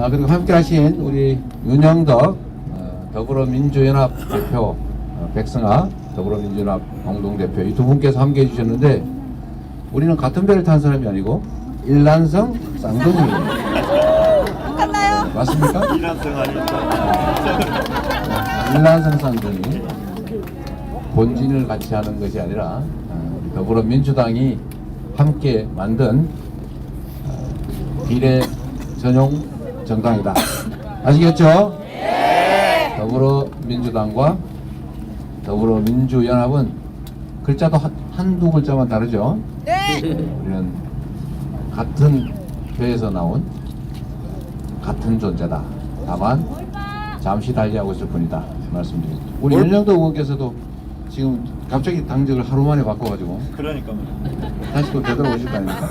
그리고 함께 하신 우리 윤영덕 더불어민주연합 대표, 백승아 더불어민주연합 공동대표, 이 두 분께서 함께 해주셨는데, 우리는 같은 배를 탄 사람이 아니고 일란성 쌍둥이에요. 똑같나요? 맞습니까? 일란성 아닙니까? 일란성 쌍둥이. 본진을 같이 하는 것이 아니라 더불어민주당이 함께 만든 비례 전용 정당이다. 아시겠죠? 네. 더불어민주당과 더불어민주연합은 글자도 한두 글자만 다르죠? 네. 우리는 같은 배에서 나온 같은 존재다. 다만 잠시 달리하고 있을 뿐이다. 말씀드립니다. 우리 윤영도 의원께서도 지금 갑자기 당적을 하루 만에 바꿔가지고 그러니까 다시 또 되돌아오실 거 아닙니까?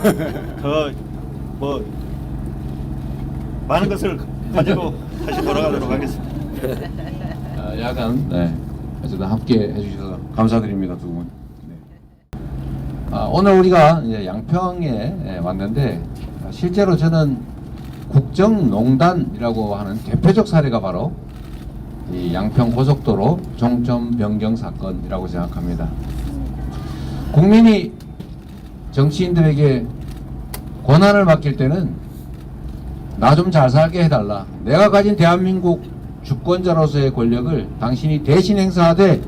뭐 많은 것을 가지고 다시 돌아가도록 하겠습니다. 야간 어쨌든 함께 해주셔서 감사드립니다, 두 분. 네. 오늘 우리가 이제 양평에 왔는데, 실제로 저는 국정농단이라고 하는 대표적 사례가 바로 이 양평 고속도로 종점 변경 사건이라고 생각합니다. 국민이 정치인들에게 권한을 맡길 때는 나 좀 잘 살게 해달라, 내가 가진 대한민국 주권자로서의 권력을 당신이 대신 행사하되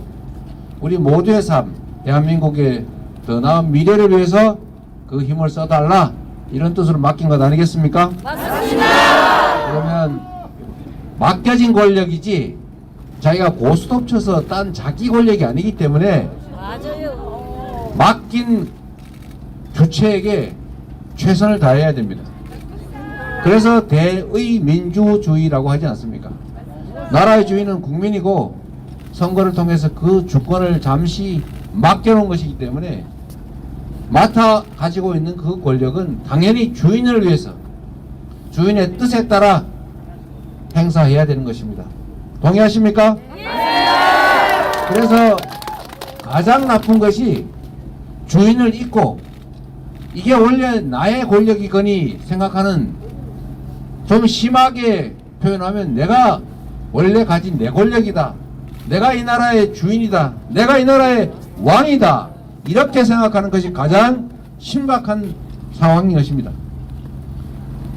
우리 모두의 삶, 대한민국의 더 나은 미래를 위해서 그 힘을 써달라, 이런 뜻으로 맡긴 것 아니겠습니까? 맞습니다. 그러면 맡겨진 권력이지 자기가 고스톱 쳐서 딴 자기 권력이 아니기 때문에 맞아요. 맡긴 주체에게 최선을 다해야 됩니다. 그래서 대의민주주의라고 하지 않습니까? 나라의 주인은 국민이고 선거를 통해서 그 주권을 잠시 맡겨놓은 것이기 때문에 맡아 가지고 있는 그 권력은 당연히 주인을 위해서 주인의 뜻에 따라 행사해야 되는 것입니다. 동의하십니까? 그래서 가장 나쁜 것이 주인을 잊고 이게 원래 나의 권력이거니 생각하는, 좀 심하게 표현하면 내가 원래 가진 내 권력이다, 내가 이 나라의 주인이다, 내가 이 나라의 왕이다, 이렇게 생각하는 것이 가장 심각한 상황인 것입니다.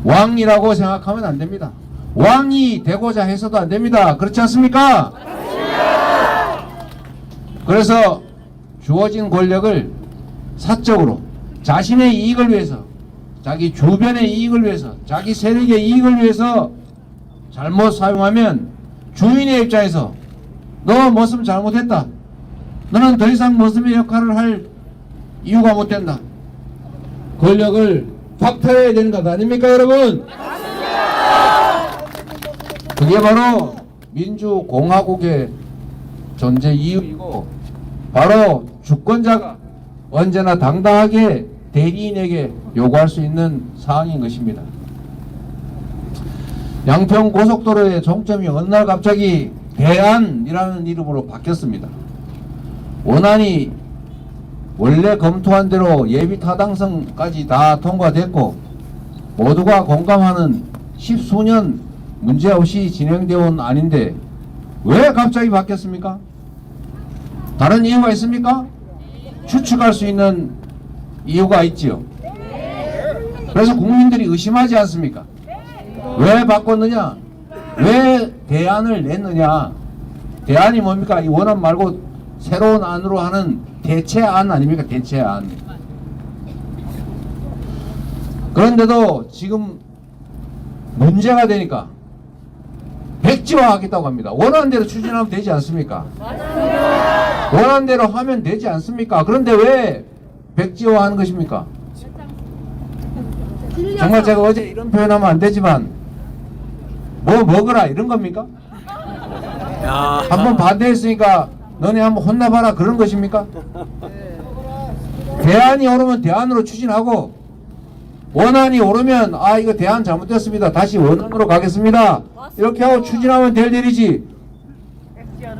왕이라고 생각하면 안 됩니다. 왕이 되고자 해서도 안 됩니다. 그렇지 않습니까? 그래서 주어진 권력을 사적으로 자신의 이익을 위해서, 자기 주변의 이익을 위해서, 자기 세력의 이익을 위해서 잘못 사용하면 주인의 입장에서 너 머슴 잘못했다, 너는 더 이상 머슴의 역할을 할 이유가 못 된다, 권력을 박탈해야 되는 것 아닙니까, 여러분? 그게 바로 민주공화국의 존재 이유이고, 바로 주권자가 언제나 당당하게 대리인에게 요구할 수 있는 사항인 것입니다. 양평 고속도로의 종점이 어느 날 갑자기 대안이라는 이름으로 바뀌었습니다. 원안이 원래 검토한 대로 예비 타당성까지 다 통과됐고 모두가 공감하는 십수년 문제없이 진행되어 온 안인데 왜 갑자기 바뀌었습니까? 다른 이유가 있습니까? 추측할 수 있는 이유가 있지요. 그래서 국민들이 의심하지 않습니까? 왜 바꿨느냐? 왜 대안을 냈느냐? 대안이 뭡니까? 이 원안 말고 새로운 안으로 하는 대체안 아닙니까? 대체안. 그런데도 지금 문제가 되니까 백지화 하겠다고 합니다. 원하는 대로 추진하면 되지 않습니까? 원하는 대로 하면 되지 않습니까? 그런데 왜 백지화 하는 것입니까? 정말 제가 어제 이런 표현하면 안 되지만 뭐 먹으라 이런 겁니까? 한번 반대했으니까 너네 한번 혼나봐라 그런 것입니까? 대안이 오르면 대안으로 추진하고 원안이 오르면 아 이거 대안 잘못됐습니다, 다시 원안으로 가겠습니다, 이렇게 하고 추진하면 될 일이지,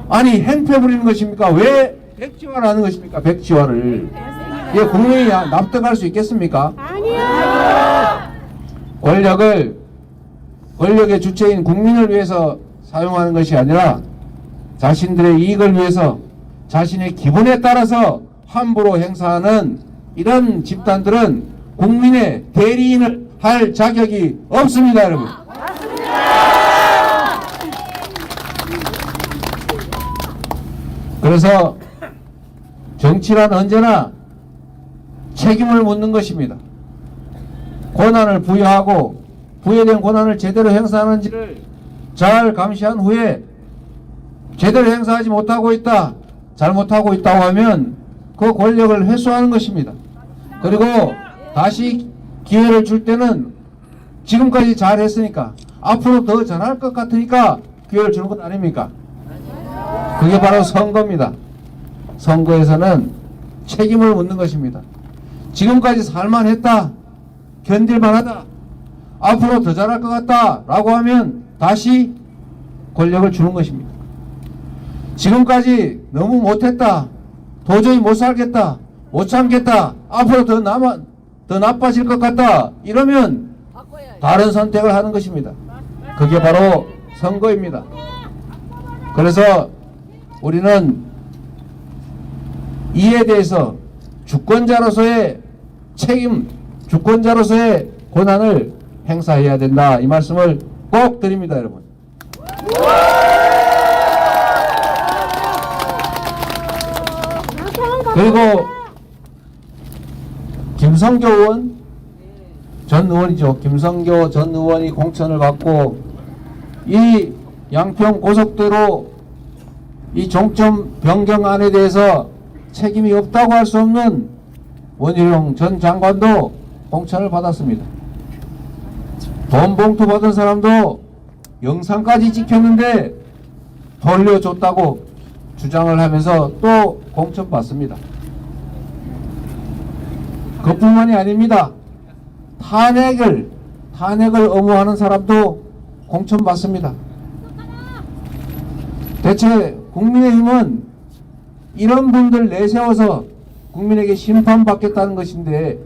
아니 행패 부리는 것입니까? 왜 백지화를 하는 것입니까? 백지화를. 이게 국민이 납득할 수 있겠습니까? 아니요. 권력을 권력의 주체인 국민을 위해서 사용하는 것이 아니라 자신들의 이익을 위해서 자신의 기분에 따라서 함부로 행사하는 이런 집단들은 국민의 대리인을 할 자격이 없습니다, 여러분. 그래서 정치란 언제나 책임을 묻는 것입니다. 권한을 부여하고 부여된 권한을 제대로 행사하는지를 잘 감시한 후에 제대로 행사하지 못하고 있다, 잘못하고 있다고 하면 그 권력을 회수하는 것입니다. 그리고 다시 기회를 줄 때는 지금까지 잘했으니까 앞으로 더 잘할 것 같으니까 기회를 주는 것 아닙니까? 그게 바로 선거입니다. 선거에서는 책임을 묻는 것입니다. 지금까지 살만했다, 견딜만하다, 앞으로 더 잘할 것 같다 라고 하면 다시 권력을 주는 것입니다. 지금까지 너무 못했다, 도저히 못 살겠다, 못 참겠다, 앞으로 더 나빠질 것 같다 이러면 다른 선택을 하는 것입니다. 그게 바로 선거입니다. 그래서 우리는 이에 대해서 주권자로서의 책임, 주권자로서의 권한을 행사해야 된다, 이 말씀을 꼭 드립니다, 여러분. 그리고 김성교 의원 전 의원이죠. 김성교 전 의원이 공천을 받고 이 양평 고속도로 이 종점 변경안에 대해서 책임이 없다고 할 수 없는 원희룡 전 장관도 공천을 받았습니다. 돈 봉투 받은 사람도 영상까지 찍혔는데 돌려줬다고 주장을 하면서 또 공천 받습니다. 그뿐만이 아닙니다. 탄핵을 엄호하는 사람도 공천 받습니다. 대체 국민의힘은 이런 분들 내세워서 국민에게 심판받겠다는 것인데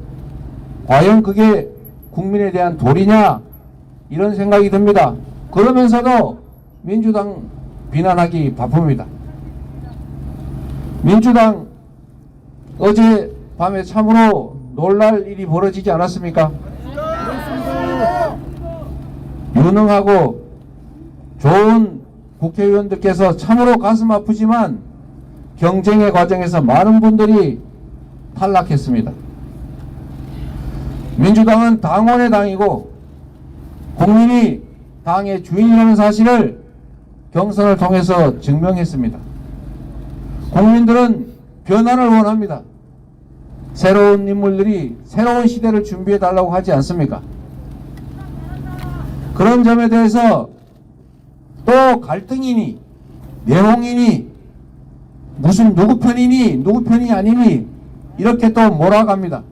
과연 그게 국민에 대한 도리냐, 이런 생각이 듭니다. 그러면서도 민주당 비난하기 바쁩니다. 민주당 어제 밤에 참으로 놀랄 일이 벌어지지 않았습니까? 유능하고 좋은 국회의원들께서 참으로 가슴 아프지만 경쟁의 과정에서 많은 분들이 탈락했습니다. 민주당은 당원의 당이고 국민이 당의 주인이라는 사실을 경선을 통해서 증명했습니다. 국민들은 변화를 원합니다. 새로운 인물들이 새로운 시대를 준비해 달라고 하지 않습니까? 그런 점에 대해서 또 갈등이니 내홍이니 무슨 누구 편이니 누구 편이 아니니 이렇게 또 몰아갑니다.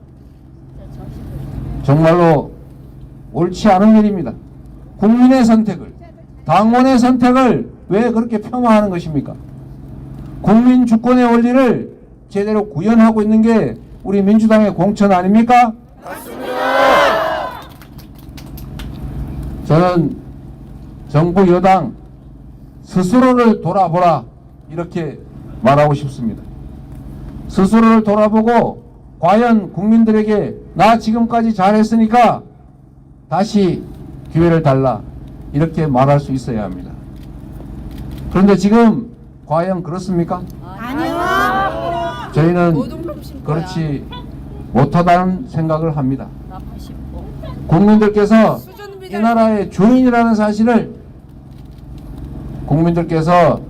정말로 옳지 않은 일입니다. 국민의 선택을, 당원의 선택을 왜 그렇게 폄하하는 것입니까? 국민 주권의 원리를 제대로 구현하고 있는 게 우리 민주당의 공천 아닙니까? 맞습니다. 저는 정부 여당 스스로를 돌아보라, 이렇게 말하고 싶습니다. 스스로를 돌아보고 과연 국민들에게 나 지금까지 잘했으니까 다시 기회를 달라, 이렇게 말할 수 있어야 합니다. 그런데 지금 과연 그렇습니까? 아니요. 저희는 그렇지 못하다는 생각을 합니다. 국민들께서 이 나라의 주인이라는 사실을, 국민들께서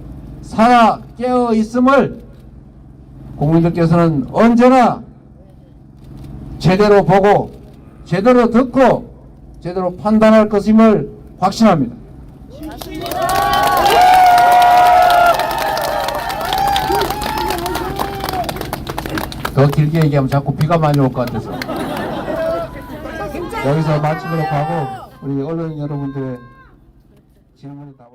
살아 깨어 있음을 국민들께서는 언제나 제대로 보고 제대로 듣고 제대로 판단할 것임을 확신합니다. 더 길게 얘기하면 자꾸 비가 많이 올 것 같아서 여기서 마치도록 하고 우리 언론 여러분들의 질문에 답을